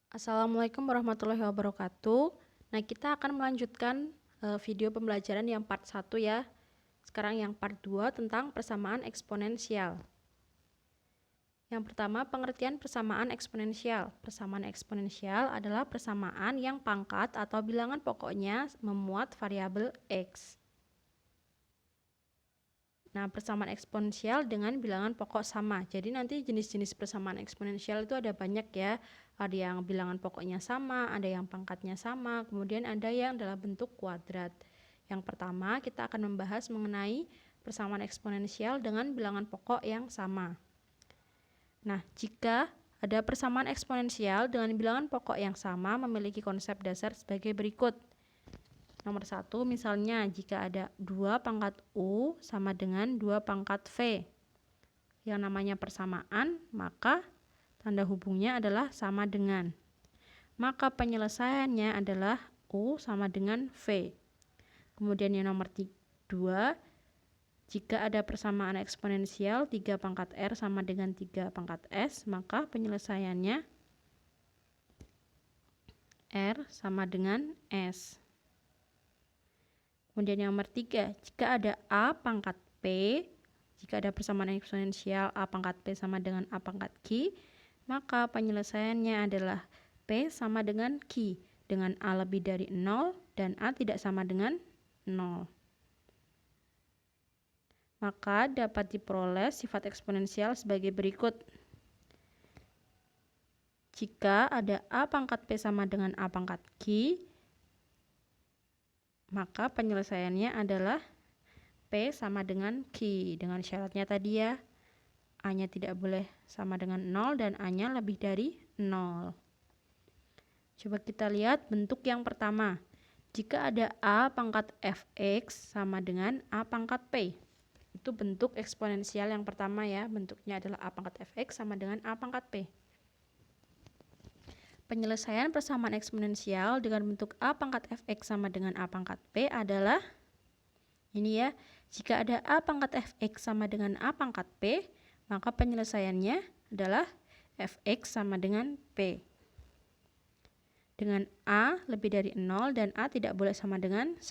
Assalamualaikum warahmatullahi wabarakatuh. Nah, kita akan melanjutkan video pembelajaran yang part 1 ya. Sekarang yang part 2 tentang persamaan eksponensial. Yang pertama, pengertian persamaan eksponensial. Persamaan eksponensial adalah persamaan yang pangkat atau bilangan pokoknya memuat variabel X. Nah, persamaan eksponensial dengan bilangan pokok sama. Jadi nanti jenis-jenis persamaan eksponensial itu ada banyak ya. Ada yang bilangan pokoknya sama, ada yang pangkatnya sama, kemudian ada yang dalam bentuk kuadrat. Yang pertama, kita akan membahas mengenai persamaan eksponensial dengan bilangan pokok yang sama. Nah, jika ada persamaan eksponensial dengan bilangan pokok yang sama memiliki konsep dasar sebagai berikut. Nomor 1, misalnya jika ada 2 pangkat U sama dengan 2 pangkat V. Yang namanya persamaan, maka tanda hubungnya adalah sama dengan. Maka penyelesaiannya adalah U sama dengan V. Kemudian yang nomor 2, jika ada persamaan eksponensial 3 pangkat R sama dengan 3 pangkat S, maka penyelesaiannya R sama dengan S. Kemudian yang nomor 3, jika ada A pangkat P, jika ada persamaan eksponensial A pangkat P sama dengan A pangkat Q, maka penyelesaiannya adalah P sama dengan Q, dengan A lebih dari 0 dan A tidak sama dengan 0. Maka dapat diperoleh sifat eksponensial sebagai berikut. Jika ada A pangkat P sama dengan A pangkat Q, maka penyelesaiannya adalah P sama dengan Q. Dengan syaratnya tadi ya, A-nya tidak boleh sama dengan 0 dan A-nya lebih dari 0. Coba kita lihat bentuk yang pertama. Jika ada A pangkat Fx sama dengan A pangkat P. Itu bentuk eksponensial yang pertama ya. Bentuknya adalah A pangkat Fx sama dengan A pangkat P. Penyelesaian persamaan eksponensial dengan bentuk A pangkat Fx sama dengan A pangkat P adalah ini ya. Jika ada A pangkat Fx sama dengan A pangkat P, maka penyelesaiannya adalah Fx sama dengan P. Dengan A lebih dari 0 dan A tidak boleh sama dengan 1.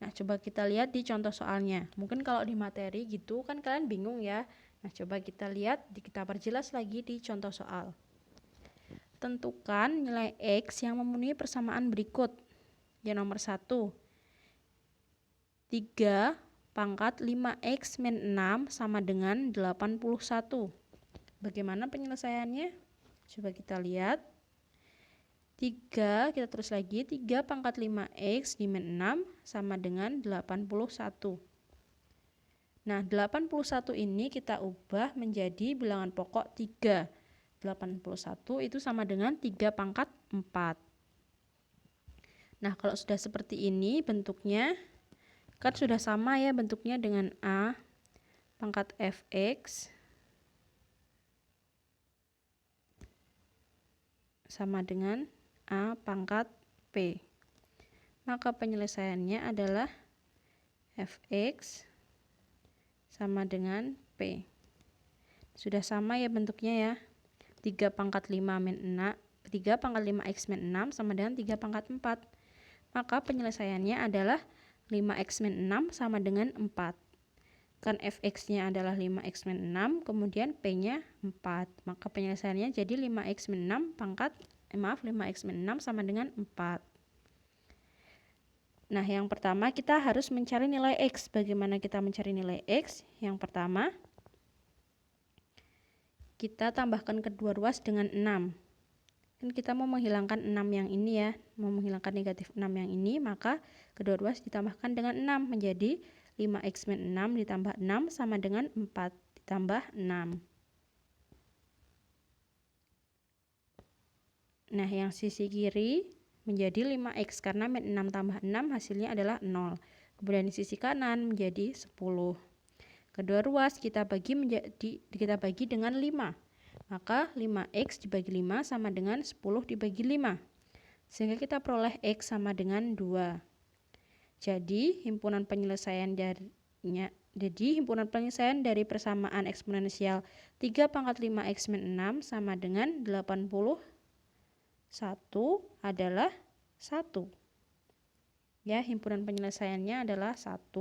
Nah, coba kita lihat di contoh soalnya. Mungkin kalau di materi gitu kan kalian bingung ya. Nah, coba kita lihat, kita perjelas lagi di contoh soal. Tentukan nilai X yang memenuhi persamaan berikut. Yang nomor 1, 3 pangkat 5X min 6 sama dengan 81. Bagaimana penyelesaiannya? Coba kita lihat. 3, kita terus lagi, 3 pangkat 5X di min 6 sama dengan 81. Nah, 81 ini kita ubah menjadi bilangan pokok 3. 81 itu sama dengan 3 pangkat 4. Nah, kalau sudah seperti ini bentuknya, kan sudah sama ya bentuknya dengan A pangkat Fx sama dengan A pangkat P. Maka penyelesaiannya adalah Fx sama dengan P. Sudah sama ya bentuknya ya. 3 pangkat 5 min 6, 3 pangkat 5x min 6 sama dengan 3 pangkat 4. Maka penyelesaiannya adalah 5x min 6 sama dengan 4. Kan fx-nya adalah 5x min 6, kemudian p-nya 4. Maka penyelesaiannya jadi 5x min 6 5x min 6 sama dengan 4. Nah, yang pertama kita harus mencari nilai x. Bagaimana kita mencari nilai x? Yang pertama, kita tambahkan kedua ruas dengan 6. Kan kita mau menghilangkan 6 yang ini ya, mau menghilangkan negatif 6 yang ini, maka kedua ruas ditambahkan dengan 6 menjadi 5x min 6 ditambah 6 sama dengan 4 ditambah 6. Nah, yang sisi kiri menjadi 5x karena min 6 tambah 6 hasilnya adalah 0. Kemudian di sisi kanan menjadi 10. Kedua ruas kita bagi dengan 5. Maka 5x dibagi 5 sama dengan 10 dibagi 5. Sehingga kita peroleh x sama dengan 2. Jadi himpunan penyelesaian dari persamaan eksponensial 3 pangkat 5x min 6 sama dengan 81. 1 adalah 1. Ya, himpunan penyelesaiannya adalah 1.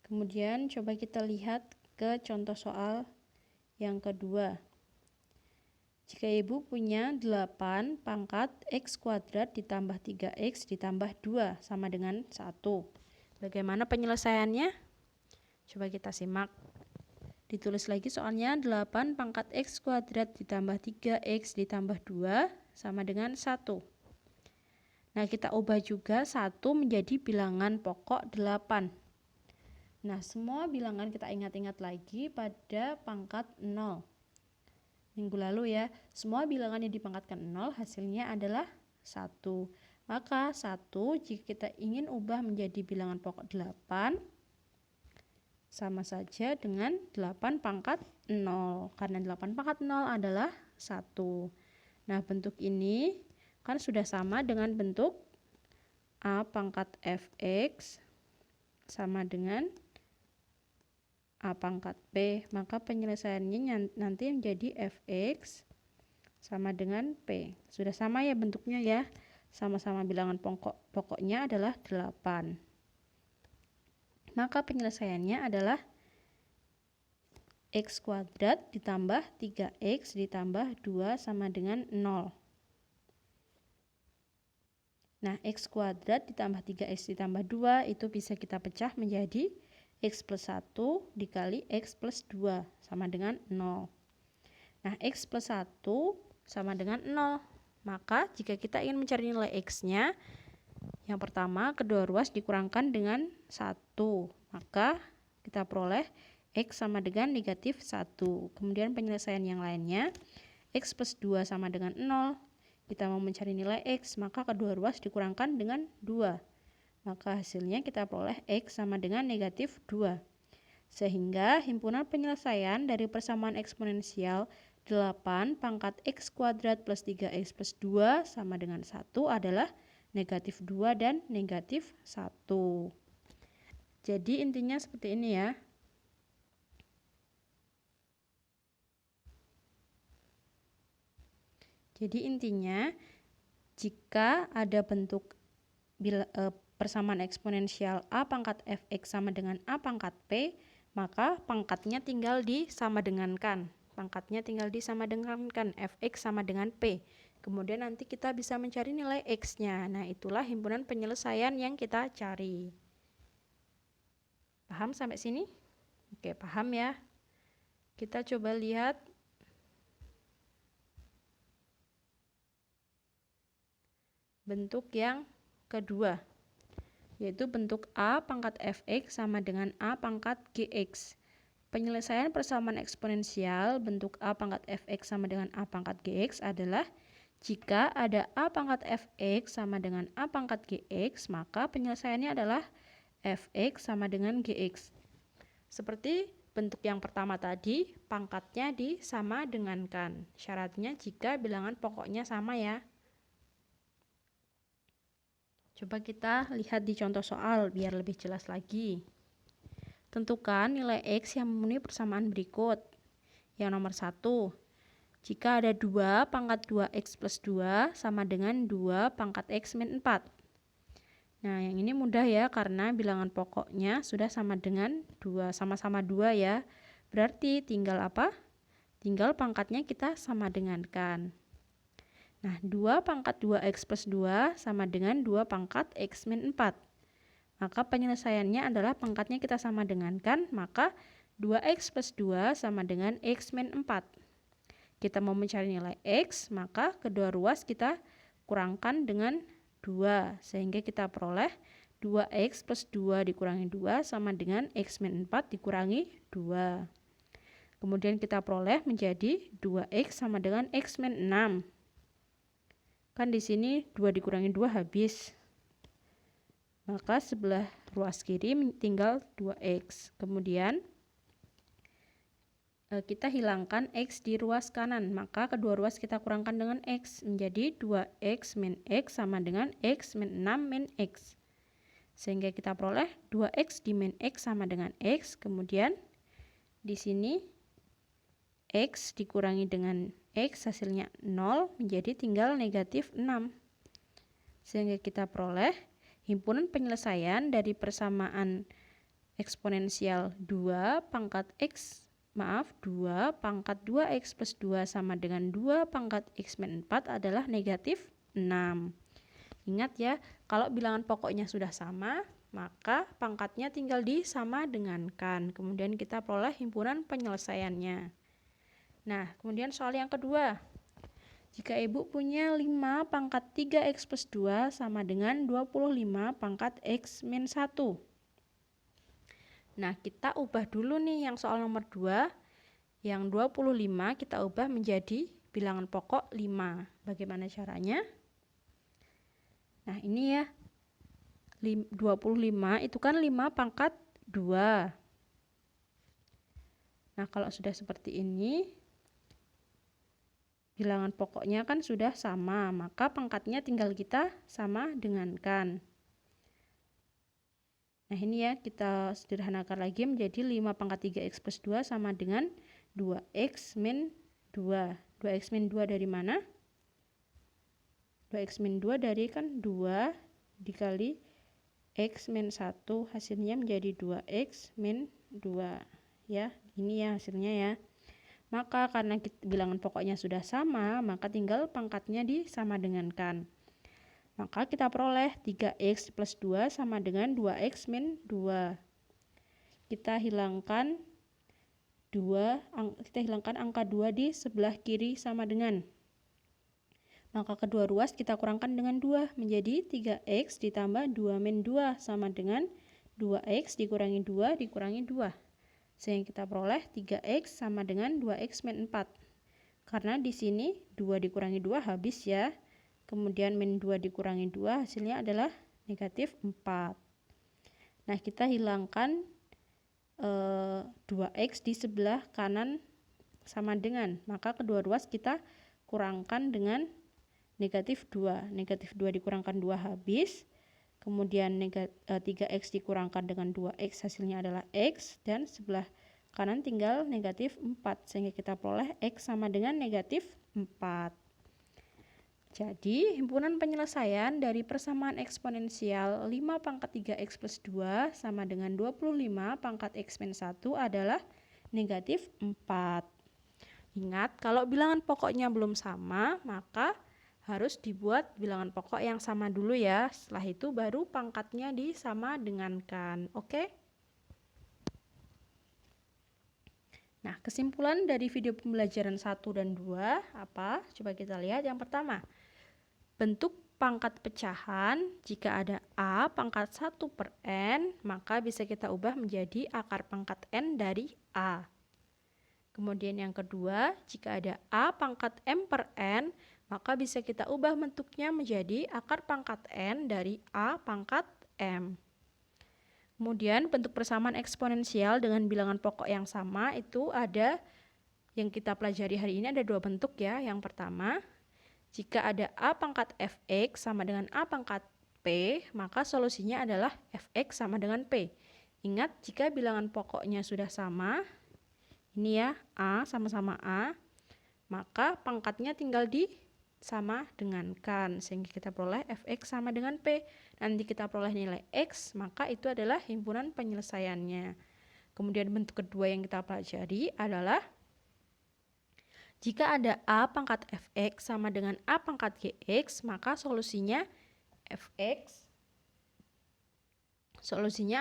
Kemudian coba kita lihat ke contoh soal yang kedua. Jika ibu punya 8 pangkat x kuadrat ditambah 3x ditambah 2 sama dengan 1. Bagaimana penyelesaiannya? Coba kita simak. Ditulis lagi soalnya 8 pangkat x kuadrat ditambah 3x ditambah 2 sama dengan 1. Nah, kita ubah juga 1 menjadi bilangan pokok 8. Nah, semua bilangan kita ingat-ingat lagi pada pangkat 0. Minggu lalu ya, semua bilangan yang dipangkatkan 0 hasilnya adalah 1. Maka 1 jika kita ingin ubah menjadi bilangan pokok 8 sama saja dengan 8 pangkat 0. Karena 8 pangkat 0 adalah 1. Nah, bentuk ini kan sudah sama dengan bentuk A pangkat fx sama dengan A pangkat P, maka penyelesaiannya nanti menjadi fx sama dengan P. Sudah sama ya bentuknya ya, sama-sama bilangan pokoknya adalah 8. Maka penyelesaiannya adalah x kuadrat ditambah 3x ditambah 2 sama dengan 0. Nah, x kuadrat ditambah 3x ditambah 2 itu bisa kita pecah menjadi x plus 1 dikali x plus 2 sama dengan 0. Nah, x plus 1 sama dengan 0. Maka jika kita ingin mencari nilai x-nya, yang pertama kedua ruas dikurangkan dengan 1. Maka kita peroleh x sama dengan negatif 1. Kemudian penyelesaian yang lainnya, x plus 2 sama dengan 0. Kita mau mencari nilai x, maka kedua ruas dikurangkan dengan 2. Maka hasilnya kita peroleh x sama dengan negatif 2. Sehingga himpunan penyelesaian dari persamaan eksponensial 8 pangkat x kuadrat plus 3x plus 2 sama dengan 1 adalah negatif 2 dan negatif 1. Jadi intinya seperti ini ya. Jadi intinya jika ada bentuk persamaan eksponensial A pangkat fx sama dengan A pangkat P, maka pangkatnya tinggal disama dengankan. Pangkatnya tinggal disama dengankan, fx sama dengan P. Kemudian nanti kita bisa mencari nilai x-nya. Nah, itulah himpunan penyelesaian yang kita cari. Paham sampai sini? Oke, paham ya. Kita coba lihat bentuk yang kedua, yaitu bentuk A pangkat fx sama dengan A pangkat gx. Penyelesaian persamaan eksponensial bentuk A pangkat fx sama dengan A pangkat gx adalah jika ada A pangkat fx sama dengan A pangkat gx, maka penyelesaiannya adalah fx sama dengan gx. Seperti bentuk yang pertama tadi, pangkatnya disama dengankan. Syaratnya jika bilangan pokoknya sama ya. Coba kita lihat di contoh soal biar lebih jelas lagi. Tentukan nilai x yang memenuhi persamaan berikut. Yang nomor 1, jika ada 2 pangkat 2x plus 2 sama dengan 2 pangkat x min 4. Nah, yang ini mudah ya karena bilangan pokoknya sudah sama dengan 2, sama-sama 2 ya. Berarti tinggal apa? Tinggal pangkatnya kita sama dengankan. Nah, 2 pangkat 2x plus 2 sama dengan 2 pangkat x min 4. Maka penyelesaiannya adalah pangkatnya kita sama dengankan, maka 2x plus 2 sama dengan x min 4. Kita mau mencari nilai x, maka kedua ruas kita kurangkan dengan 2, sehingga kita peroleh 2x plus 2 dikurangi 2 sama dengan x min 4 dikurangi 2. Kemudian kita peroleh menjadi 2x sama dengan x min 6. Kan di sini 2 dikurangi 2 habis. Maka sebelah ruas kiri tinggal 2x. Kemudian kita hilangkan x di ruas kanan. Maka kedua ruas kita kurangkan dengan x. Menjadi 2x min x sama dengan x min 6 min x. Sehingga kita peroleh 2x di min x sama dengan x. Kemudian di sini X dikurangi dengan X hasilnya 0 menjadi tinggal negatif 6. Sehingga kita peroleh himpunan penyelesaian dari persamaan eksponensial 2 pangkat 2 pangkat 2x plus 2 sama dengan 2 pangkat x min 4 adalah negatif 6. Ingat ya, kalau bilangan pokoknya sudah sama, maka pangkatnya tinggal disama dengankan. Kemudian kita peroleh himpunan penyelesaiannya. Nah, kemudian soal yang kedua. Jika ibu punya 5 pangkat 3x plus 2 sama dengan 25 pangkat x min 1. Nah, kita ubah dulu nih yang soal nomor 2. Yang 25 kita ubah menjadi bilangan pokok 5. Bagaimana caranya? Nah, ini ya. 25 itu kan 5 pangkat 2. Nah, kalau sudah seperti ini, bilangan pokoknya kan sudah sama, maka pangkatnya tinggal kita sama dengankan. Nah, ini ya, kita sederhanakan lagi menjadi 5 pangkat 3x plus 2 sama dengan 2x min 2. 2x min 2 dari mana? 2x min 2 dari kan 2 dikali x min 1, hasilnya menjadi 2x min 2. Ya, ini ya hasilnya ya. Maka karena bilangan pokoknya sudah sama, maka tinggal pangkatnya disama dengankan. Maka kita peroleh 3x plus 2 sama dengan 2x min 2. Kita hilangkan angka 2 di sebelah kiri sama dengan. Maka kedua ruas kita kurangkan dengan 2 menjadi 3x ditambah 2 min 2 sama dengan 2x dikurangi 2 dikurangi 2. Sehingga kita peroleh 3x sama dengan 2x min 4. Karena di sini 2 dikurangi 2 habis ya. Kemudian min 2 dikurangi 2 hasilnya adalah negatif 4. Nah, kita hilangkan 2x di sebelah kanan sama dengan. Maka kedua ruas kita kurangkan dengan negatif 2. Negatif 2 dikurangkan 2 habis. Kemudian 3x dikurangkan dengan 2x hasilnya adalah x, dan sebelah kanan tinggal negatif 4, sehingga kita peroleh x sama dengan negatif 4. Jadi himpunan penyelesaian dari persamaan eksponensial 5 pangkat 3x plus 2 sama dengan 25 pangkat x min 1 adalah negatif 4. Ingat, kalau bilangan pokoknya belum sama, maka harus dibuat bilangan pokok yang sama dulu ya. Setelah itu baru pangkatnya disama dengankan. Oke? Nah, kesimpulan dari video pembelajaran 1 dan 2 apa? Coba kita lihat. Yang pertama, bentuk pangkat pecahan jika ada A pangkat 1 per N, maka bisa kita ubah menjadi akar pangkat N dari A. Kemudian yang kedua, jika ada A pangkat M per N, maka bisa kita ubah bentuknya menjadi akar pangkat N dari A pangkat M. Kemudian bentuk persamaan eksponensial dengan bilangan pokok yang sama itu ada, yang kita pelajari hari ini ada 2 bentuk ya. Yang pertama, jika ada A pangkat fx sama dengan A pangkat p, maka solusinya adalah fx sama dengan p. Ingat, jika bilangan pokoknya sudah sama, ini ya, A sama-sama A, maka pangkatnya tinggal sama dengankan, sehingga kita peroleh fx sama dengan p. Nanti kita peroleh nilai x, maka itu adalah himpunan penyelesaiannya. Kemudian bentuk kedua yang kita pelajari adalah jika ada A pangkat fx sama dengan A pangkat gx, maka solusinya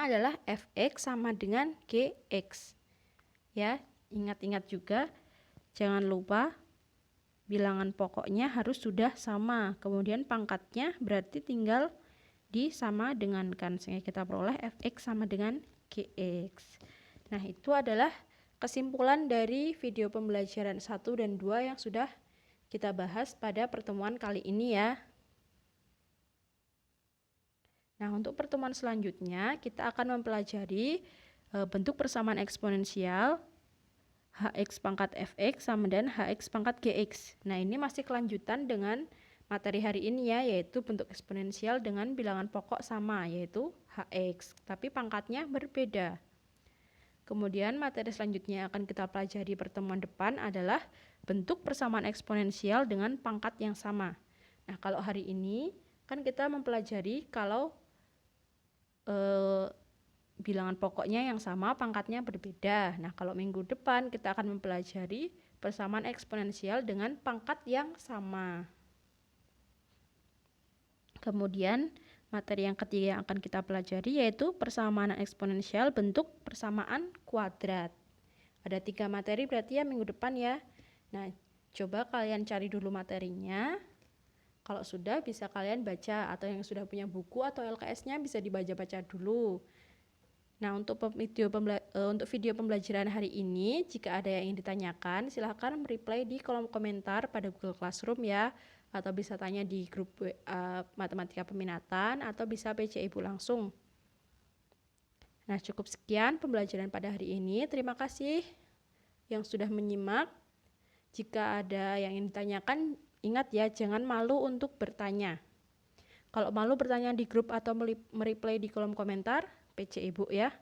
adalah fx sama dengan gx. Ya, ingat-ingat juga, jangan lupa bilangan pokoknya harus sudah sama, kemudian pangkatnya berarti tinggal disama dengankan, sehingga kita peroleh fx sama dengan gx. Nah, itu adalah kesimpulan dari video pembelajaran 1 dan 2 yang sudah kita bahas pada pertemuan kali ini ya. Nah, untuk pertemuan selanjutnya kita akan mempelajari bentuk persamaan eksponensial hx pangkat fx sama dan hx pangkat gx. Nah, ini masih kelanjutan dengan materi hari ini ya, yaitu bentuk eksponensial dengan bilangan pokok sama, yaitu hx, tapi pangkatnya berbeda. Kemudian materi selanjutnya yang akan kita pelajari pertemuan depan adalah bentuk persamaan eksponensial dengan pangkat yang sama. Nah, kalau hari ini kan kita mempelajari kalau bilangan pokoknya yang sama, pangkatnya berbeda. Nah, kalau minggu depan kita akan mempelajari persamaan eksponensial dengan pangkat yang sama. Kemudian materi yang ketiga yang akan kita pelajari yaitu persamaan eksponensial bentuk persamaan kuadrat. Ada 3 materi berarti ya minggu depan ya. Nah, coba kalian cari dulu materinya. Kalau sudah bisa kalian baca, atau yang sudah punya buku atau LKS-nya bisa dibaca-baca dulu. Nah, untuk video pembelajaran hari ini, jika ada yang ingin ditanyakan, silahkan reply di kolom komentar pada Google Classroom ya. Atau bisa tanya di grup Matematika Peminatan, atau bisa PC Ibu langsung. Nah, cukup sekian pembelajaran pada hari ini. Terima kasih yang sudah menyimak. Jika ada yang ingin ditanyakan, ingat ya, jangan malu untuk bertanya. Kalau malu bertanya di grup atau mereply di kolom komentar, PC Ibu ya.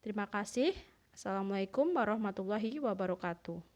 Terima kasih. Assalamualaikum warahmatullahi wabarakatuh.